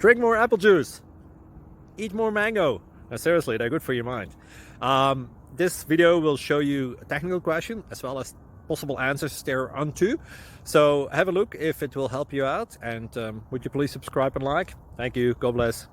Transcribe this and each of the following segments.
Drink more apple juice. Eat more mango. No, seriously, they're good for your mind. This video will show you a technical question as well as possible answers thereunto. So have a look if it will help you out, and would you please subscribe and like? Thank you. God bless.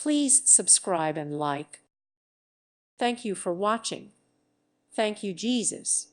Please subscribe and like. Thank you for watching. Thank you, Jesus.